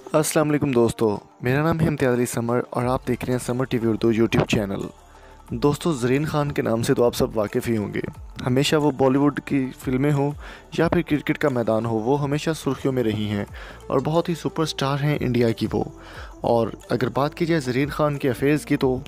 अस्सलाम वालेकुम दोस्तों, मेरा नाम है इम्तियाज़ अली समर और आप देख रहे हैं summer TV Urdu YouTube channel. दोस्तों, ज़रीन खान के नाम से तो आप सब वाकिफ़ ही होंगे। हमेशा वो बॉलीवुड की फ़िल्में हो या फिर क्रिकेट का मैदान हो, वो हमेशा सुर्खियों में रही हैं और बहुत ही सुपरस्टार हैं इंडिया की वो। और अगर बात की जाए ज़रीन खान के अफेयर्स की, तो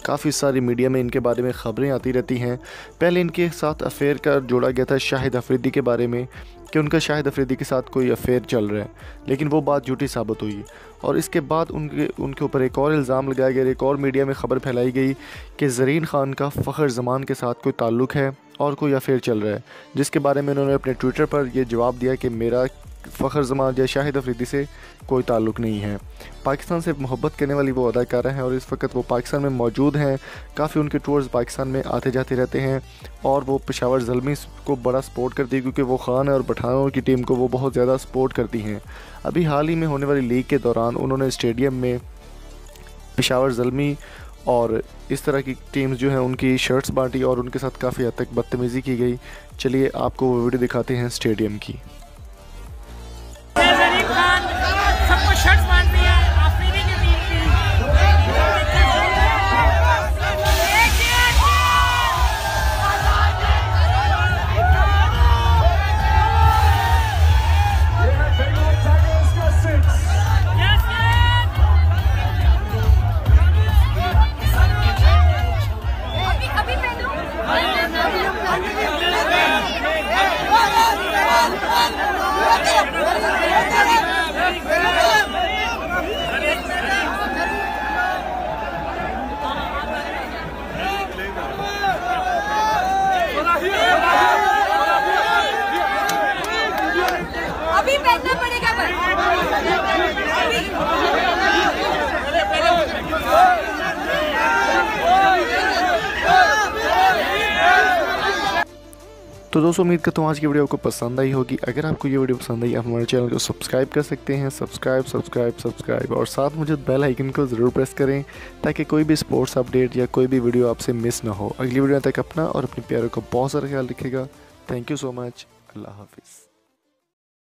काफ़ी सारी मीडिया में इनके बारे में ख़बरें आती रहती हैं। पहले इनके साथ अफेयर का जोड़ा गया था शाहिद अफरीदी के बारे में कि उनका शाहिद अफरीदी के साथ कोई अफेयर चल रहा है, लेकिन वो बात झूठी साबित हुई। और इसके बाद उनके ऊपर एक और इल्ज़ाम लगाया गया, एक और मीडिया में ख़बर फैलाई गई कि ज़रीन खान का फ़खर ज़मान के साथ कोई ताल्लुक़ है और कोई अफेयर चल रहा है, जिसके बारे में उन्होंने अपने ट्विटर पर यह जवाब दिया कि मेरा फ़खर ज़मान या शाहिद अफरीदी से कोई ताल्लुक़ नहीं है। पाकिस्तान से मोहब्बत करने वाली वो अदाकारा हैं और इस वक्त वो पाकिस्तान में मौजूद हैं। काफ़ी उनके टूर्स पाकिस्तान में आते जाते रहते हैं और वो पेशावर ज़ल्मी को बड़ा सपोर्ट करती है, क्योंकि वो खान और पठानों की टीम को वो बहुत ज़्यादा सपोर्ट करती हैं। अभी हाल ही में होने वाली लीग के दौरान उन्होंने स्टेडियम में पेशावर ज़ल्मी और इस तरह की टीम्स जो हैं उनकी शर्ट्स बांटी और उनके साथ काफ़ी हद तक बदतमीज़ी की गई। चलिए आपको वो वीडियो दिखाते हैं स्टेडियम की। सबको शर्ट्स बांटनी है अफरीदी की टीम की। अभी पहनना पड़ेगा तो दोस्तों, उम्मीद करता हूँ आज की वीडियो आपको पसंद आई होगी। अगर आपको ये वीडियो पसंद आई, आप हमारे चैनल को सब्सक्राइब कर सकते हैं। सब्सक्राइब और साथ मुझे बेल आइकन को ज़रूर प्रेस करें, ताकि कोई भी स्पोर्ट्स अपडेट या कोई भी वीडियो आपसे मिस ना हो। अगली वीडियो तक अपना और अपने प्यारों का बहुत सारा ख्याल रखिएगा। Thank you so much. अल्लाह हाफिज़।